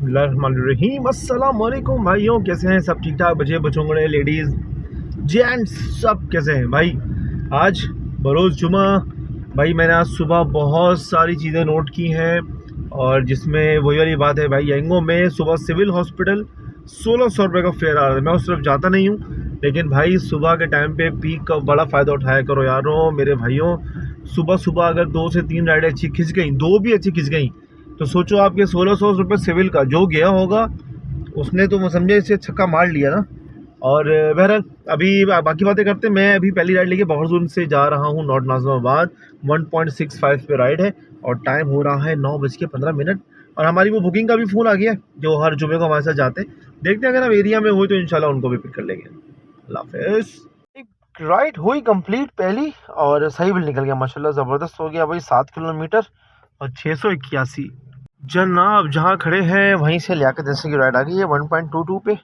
बिस्मिल्लाहिर्रहमानिर्रहीम। अस्सलाम वालेकुम भाइयों, कैसे हैं सब? ठीक ठाक? बच्चे बच्चों, लेडीज़ जेंट्स सब कैसे हैं भाई? आज बरोज़ जुमा भाई, मैंने आज सुबह बहुत सारी चीज़ें नोट की हैं और जिसमें वही वाली बात है भाई, यंगो में सुबह सिविल हॉस्पिटल 1600 रुपये का फेयर आ रहा है। मैं उस तरफ जाता नहीं हूँ, लेकिन भाई सुबह के टाइम पे पीक का बड़ा फ़ायदा उठाया करो यारों, मेरे भाइयों। सुबह सुबह अगर 2 से 3 राइडें अच्छी खिंच गई, 2 भी अच्छी खिंच गई, तो सोचो आपके 1600 रुपये सिविल का जो गया होगा उसने तो समझे इसे छक्का मार लिया ना। और बहरहाल अभी बाकी बातें करते हैं। मैं अभी पहली राइड लेके बहरजून से जा रहा हूँ नॉर्थ नाज़िमाबाद। 1.65 पे राइड है और टाइम हो रहा है 9:15। और हमारी वो बुकिंग का भी फ़ोन आ गया जो हर जुमे को हमारे साथ जाते हैं। देखते हैं अगर हम एरिया में हुए तो इंशाल्लाह उनको भी पिक कर लेंगे। अल्लाह हाफ़िज़। राइड हुई कंप्लीट पहली और सही बिल निकल गया माशाल्लाह, ज़बरदस्त हो गया भाई। 7 किलोमीटर और 681 जनाब। जहाँ खड़े हैं वहीं से लियाकत जैसे की राइड आ गई है 1.22 पे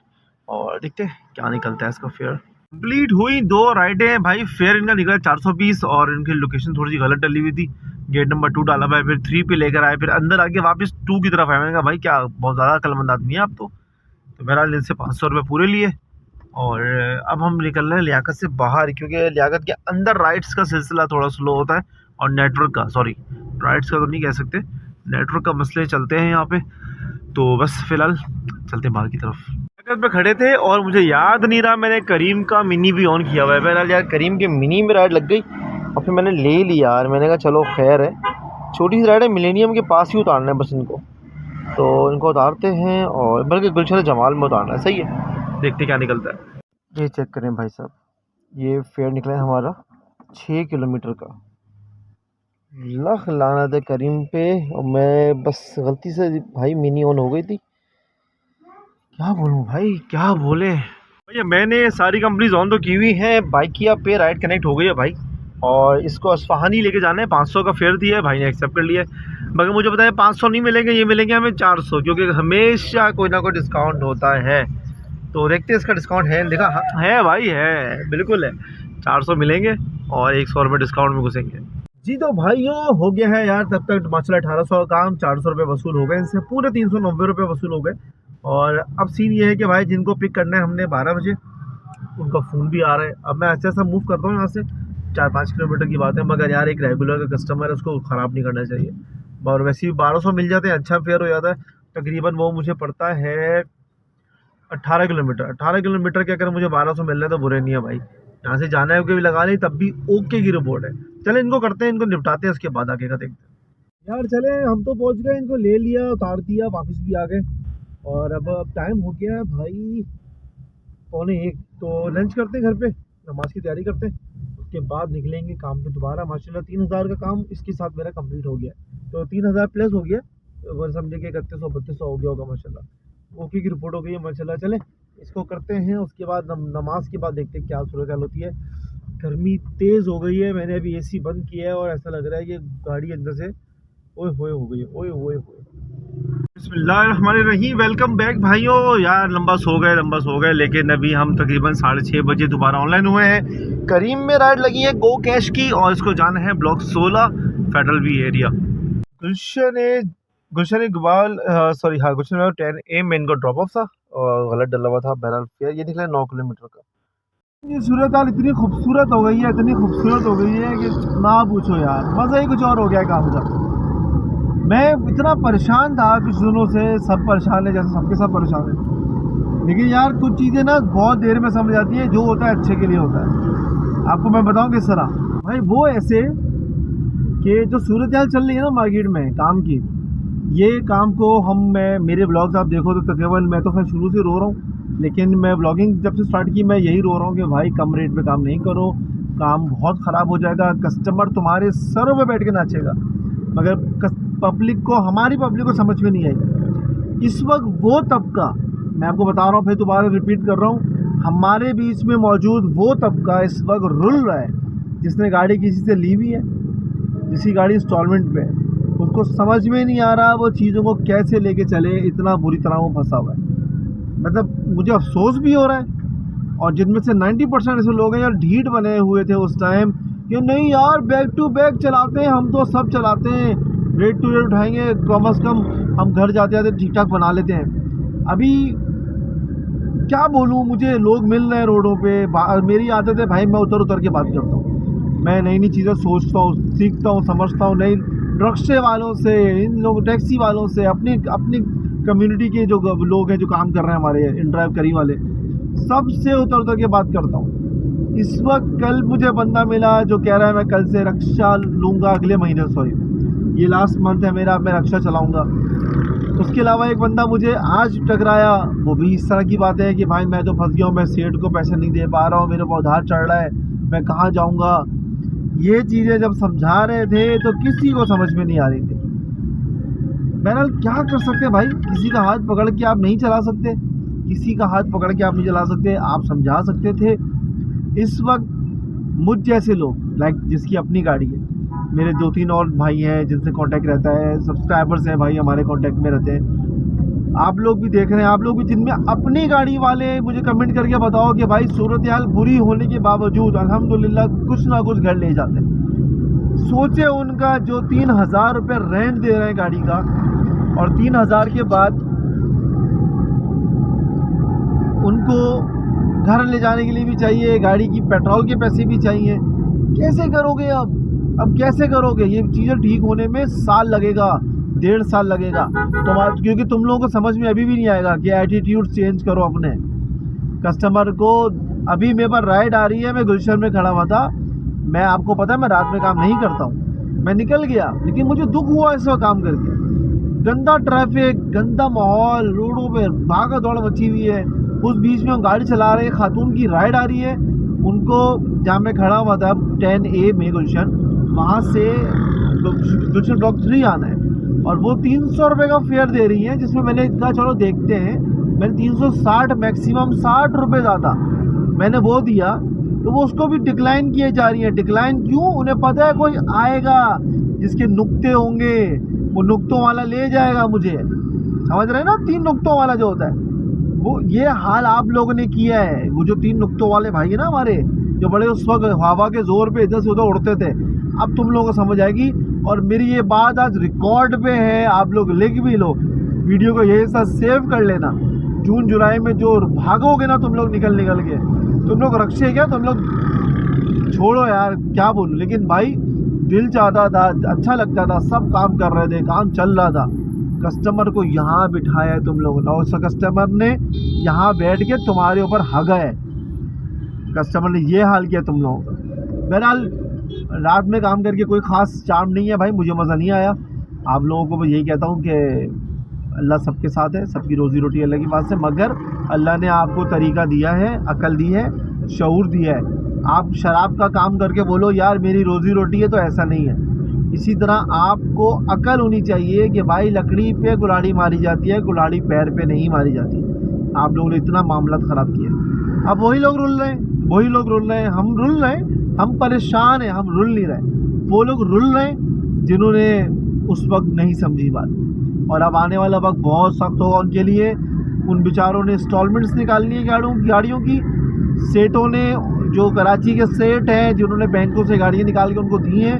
और देखते हैं क्या निकलता है इसका फेयर। कंप्लीट हुई 2 राइडें भाई। फेयर इनका निकला 420 और इनकी लोकेशन थोड़ी सी गलत डली हुई थी। गेट नंबर 2 डाला भाई, फिर 3 पे लेकर आए, फिर अंदर आके वापस 2 की तरफ आए। मैंने कहा भाई क्या बहुत ज़्यादा अक्लमंद आदमी है आप तो बहरहाल इनसे 500 रुपये पूरे लिए। और अब हम निकल रहे हैं लियाकत से बाहर, क्योंकि लियाकत के अंदर राइड्स का सिलसिला थोड़ा स्लो होता है और नेटवर्क का, सॉरी राइड्स का तो नहीं कह सकते, नेटवर्क का मसले चलते हैं यहाँ पे। तो बस फिलहाल चलते हैं बाहर की तरफ। लियाकत पे खड़े थे और मुझे याद नहीं रहा मैंने करीम का मिनी भी ऑन किया हुआ है। बहरहाल यार करीम के मिनी में राइड लग गई और फिर मैंने ले लिया यार। मैंने कहा चलो खैर है, छोटी सी राइड है, मिलेनियम के पास ही उतारना है बस इनको। तो इनको उतारते हैं और बल्कि गुलशन जमाल में उतारना है। सही है, देखते क्या निकलता है। ये चेक करें भाई साहब, ये फेयर निकला है हमारा 6 किलोमीटर का। लख लानत है करीम पे। और मैं बस गलती से भाई मिनी ऑन हो गई थी। क्या बोलूँ भाई, क्या बोले भैया। मैंने सारी कंपनीज ऑन तो की हुई हैं। बाइकिया पे राइड कनेक्ट हो गई है भाई और इसको अस्फहानी लेके जाना है। 500 का फेयर दिया है भाई ने, एक्सेप्ट कर लिया है। मगर मुझे पता है 500 नहीं मिलेंगे, ये मिलेंगे हमें 400, क्योंकि हमेशा कोई ना कोई डिस्काउंट होता है। तो देखते हैं इसका डिस्काउंट है। देखा हाँ, है भाई, है बिल्कुल है। 400 मिलेंगे और 100 रुपये डिस्काउंट में घुसेंगे जी। तो भाइयों हो गया है यार तब तक माशाल्लाह 1800 का काम। 400 रुपये वसूल हो गए इनसे, पूरे 390 रुपये वसूल हो गए। और अब सीन ये है कि भाई जिनको पिक करना है हमने 12 बजे, उनका फ़ोन भी आ रहा है। अब मैं ऐसा मूव करता हूँ यहाँ से, 4-5 किलोमीटर की बात है, मगर यार एक रेगुलर का कस्टमर है, उसको ख़राब नहीं करना चाहिए। और वैसे ही 1200 मिल जाते हैं, अच्छा फेयर हो जाता है। तकरीबन वो मुझे पड़ता है 18 किलोमीटर। 18 किलोमीटर के अगर मुझे 1200 मिल रहा है तो बुरे नहीं है भाई। यहाँ से जाना है भी लगा ली तब भी ओके की रिपोर्ट है। चले इनको करते हैं, इनको निपटाते हैं, उसके बाद आगे का देखते हैं यार। चले हम तो पहुँच गए, इनको ले लिया, उतार दिया, वापस भी आ गए। और अब टाइम हो गया है भाई 12:45। तो लंच करते हैं घर पे, नमाज की तैयारी करते हैं, उसके बाद निकलेंगे काम पे दोबारा। माशाल्लाह 3000 का काम इसके साथ मेरा कंप्लीट हो गया, तो 3000 प्लस हो गया। वो समझे कि 3100-3200 हो गया होगा माशाल्लाह। ओके की रिपोर्ट हो गई है माशाल्लाह। चले इसको करते हैं, उसके बाद नमाज के बाद देखते हैं क्या सूरत हाल होती है। गर्मी तेज़ हो गई है, मैंने अभी एसी बंद किया है और ऐसा लग रहा है कि गाड़ी अंदर से ओए होए हो गई है, ओए होए होए। बिस्मिल्लाहिर्रहमानिर्रहीम। वेलकम बैक भाइयों। यार लंबा सो गए, लेकिन अभी हम तकरीबन 6:30 बजे दोबारा ऑनलाइन हुए हैं। करीम में राइड लगी है गो कैश की और इसको जाना है block 16 federal B area. Gulshan Iqbal sorry हाँ, गुलशन 10 AM में इनको ड्रॉप ऑफ था और गलत डला हुआ था। बहरहाल फेयर ये निकला 9 किलोमीटर का। ये सूरत हाल इतनी खूबसूरत हो गई है, इतनी खूबसूरत हो गई है कि ना पूछो यार, मज़ा ही कुछ और हो गया है काम का। मैं इतना परेशान था कुछ दिनों से, सब परेशान है जैसे सबके सब परेशान है। लेकिन यार कुछ चीज़ें ना बहुत देर में समझ आती है, जो होता है अच्छे के लिए होता है। आपको मैं बताऊं किस तरह भाई, वो ऐसे कि जो सूरत हाल चल रही है ना मार्केट में काम की, ये काम को मैं मेरे ब्लॉग्स आप देखो तो तकरीबन मैं तो खैर शुरू से रो रहा हूँ, लेकिन मैं ब्लॉगिंग जब से स्टार्ट की मैं यही रो रहा हूँ कि भाई कम रेट पे काम नहीं करो, काम बहुत ख़राब हो जाएगा, कस्टमर तुम्हारे सरों पे बैठ के नाचेगा। मगर पब्लिक को, हमारी पब्लिक को समझ में नहीं आई। इस वक्त वो तबका, मैं आपको बता रहा हूँ, फिर दोबारा रिपीट कर रहा हूँ, हमारे बीच में मौजूद वो तबका इस वक्त रुल रहा है जिसने गाड़ी किसी से ली हुई है, जिसकी गाड़ी इंस्टॉलमेंट पे है। उसको समझ में नहीं आ रहा वो चीज़ों को कैसे लेके चले, इतना बुरी तरह वो फंसा हुआ है। मतलब मुझे अफसोस भी हो रहा है। और जिनमें से 90% ऐसे लोग हैं यार ढीठ बने हुए थे उस टाइम कि नहीं यार बैक टू बैक चलाते हैं, हम तो सब चलाते हैं, रेट टू रेट उठाएंगे, कम से कम हम घर जाते जाते ठीक ठाक बना लेते हैं। अभी क्या बोलूँ, मुझे लोग मिल रहे हैं रोडों पे, मेरी आदत है भाई मैं उतर उतर के बात करता हूँ, मैं नई नई चीज़ें सोचता हूँ, सीखता हूँ, समझता हूँ, नई रिक्शे वालों से, इन लोगों टैक्सी वालों से, अपनी अपनी कम्युनिटी के जो लोग हैं जो काम कर रहे हैं हमारे इन ड्राइव करी वाले, सबसे उतर उतर के बात करता हूँ। इस वक्त कल मुझे बंदा मिला जो कह रहा है मैं कल से रक्षा लूँगा, अगले महीने, सॉरी ये लास्ट मंथ है मेरा, मैं रक्षा चलाऊँगा। उसके अलावा एक बंदा मुझे आज टकराया, वो भी इस तरह की बात है कि भाई मैं तो फंस गया हूँ, मैं सेठ को पैसे नहीं दे पा रहा हूँ, मेरे को उधार चढ़ रहा है, मैं कहाँ जाऊँगा। ये चीज़ें जब समझा रहे थे तो किसी को समझ में नहीं आ रही थी। बहरहाल क्या कर सकते हैं भाई, किसी का हाथ पकड़ के आप नहीं चला सकते, किसी का हाथ पकड़ के आप नहीं चला सकते, आप समझा सकते थे। इस वक्त मुझ जैसे लोग, लाइक जिसकी अपनी गाड़ी है, मेरे 2-3 और भाई हैं जिनसे कांटेक्ट रहता है, सब्सक्राइबर्स हैं भाई हमारे कांटेक्ट में रहते हैं, आप लोग भी देख रहे हैं, आप लोग भी जिनमें अपनी गाड़ी वाले मुझे कमेंट करके बताओ कि भाई सूरत हाल बुरी होने के बावजूद अल्हम्दुलिल्लाह कुछ ना कुछ घर ले जाते हैं। सोचे उनका जो 3000 रुपये रेंट दे रहे हैं गाड़ी का, और 3000 के बाद उनको घर ले जाने के लिए भी चाहिए, गाड़ी की पेट्रोल के पैसे भी चाहिए। कैसे करोगे अब कैसे करोगे? ये चीज़ें ठीक होने में साल लगेगा, 1.5 साल लगेगा क्योंकि तुम लोगों को समझ में अभी भी नहीं आएगा कि एटीट्यूड चेंज करो अपने कस्टमर को। अभी मेरे पर राइड आ रही है, मैं गुलशन में खड़ा हुआ था, मैं आपको पता है मैं रात में काम नहीं करता हूँ, मैं निकल गया, लेकिन मुझे दुख हुआ इस वक्त काम करके। गंदा ट्रैफिक, गंदा माहौल, रोडों पे भागा दौड़ मची हुई है, उस बीच में हम गाड़ी चला रहे हैं, खातून की राइड आ रही है, उनको जहाँ मैं खड़ा हुआ था 10A में गुलशन, वहाँ से गुलशन ब्लॉक 3 आना है, और वो 300 रुपये का फेयर दे रही है, जिसमें मैंने कहा चलो देखते हैं, मैंने 360 मैक्सिमम 60 रुपये ज़्यादा मैंने वो दिया, तो वो उसको भी डिक्लाइन किए जा रही है। डिक्लाइन क्यों? उन्हें पता है कोई आएगा जिसके नुक्ते होंगे, वो नुक्तों वाला ले जाएगा मुझे, समझ रहे हैं ना, 3 नुक्तों वाला जो होता है वो, ये हाल आप लोगों ने किया है। वो जो 3 नुक्तों वाले भाई है ना हमारे, जो बड़े उस वक्त हवा के जोर पे इधर से उधर उड़ते थे, अब तुम लोगों को समझ आएगी। और मेरी ये बात आज रिकॉर्ड पे है, आप लोग लिख भी लो, वीडियो को यही साथ सेव कर लेना। जून जुलाई में जो भागोगे ना तुम लोग निकल के, तुम लोग रक्षे क्या, तुम लोग छोड़ो यार, क्या बोलूं, लेकिन भाई दिल चाहता था, अच्छा लगता था, सब काम कर रहे थे, काम चल रहा था, कस्टमर को यहाँ बिठाया है तुम लोगों ने, और उस कस्टमर ने यहाँ बैठ के तुम्हारे ऊपर हगा है, कस्टमर ने ये हाल किया तुम लोगों का। बहरहाल रात में काम करके कोई ख़ास चार्म नहीं है भाई, मुझे मज़ा नहीं आया। आप लोगों को मैं यही कहता हूँ कि अल्लाह सबके साथ है, सबकी रोज़ी रोटी अलग की बात से, मगर अल्लाह ने आपको तरीका दिया है, अकल दी है, शऊर दिया है। आप शराब का काम करके बोलो यार मेरी रोज़ी रोटी है, तो ऐसा नहीं है। इसी तरह आपको अकल होनी चाहिए कि भाई लकड़ी पे कुल्हाड़ी मारी जाती है, कुल्हाड़ी पैर पे नहीं मारी जाती। आप लोगों ने इतना मामला ख़राब किया, अब वही लोग रुल रहे हैं, वही लोग रुल रहे हैं, हम रुल रहे हैं, हम परेशान हैं, हम रुल नहीं रहे। वो लोग रुल रहे हैं जिन्होंने उस वक्त नहीं समझी बात, और अब आने वाला वक्त बहुत सख्त होगा उनके लिए। उन बेचारों ने इंस्टॉलमेंट्स निकालनी है गाड़ियों की, सेठों ने, जो कराची के सेठ हैं जिन्होंने बैंकों से गाड़ियाँ निकाल के उनको दी हैं,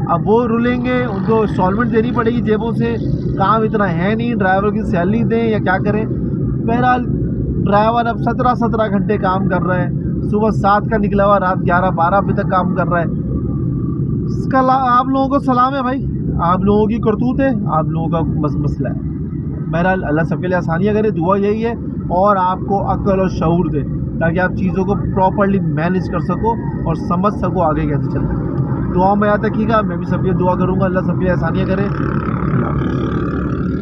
अब वो रुलेंगे, उनको इंस्टॉलमेंट देनी पड़ेगी जेबों से, काम इतना है नहीं, ड्राइवर की सैलरी दें या क्या करें। बहरहाल ड्राइवर अब 17 घंटे काम कर रहे हैं, सुबह 7 का निकला हुआ रात 11-12 बजे तक काम कर रहा है। इसका आप लोगों को सलाम है भाई, आप लोगों की करतूत है, आप लोगों का मसला है। बहरहाल अल्लाह सबके लिए आसानियाँ करे, दुआ यही है, और आपको अक्ल और शऊर दे ताकि आप चीज़ों को प्रॉपर्ली मैनेज कर सको और समझ सको आगे कैसे चलना है। दुआ में याद रखिएगा, मैं भी सबके दुआ करूँगा, अल्लाह सबके लिए आसानियाँ करे।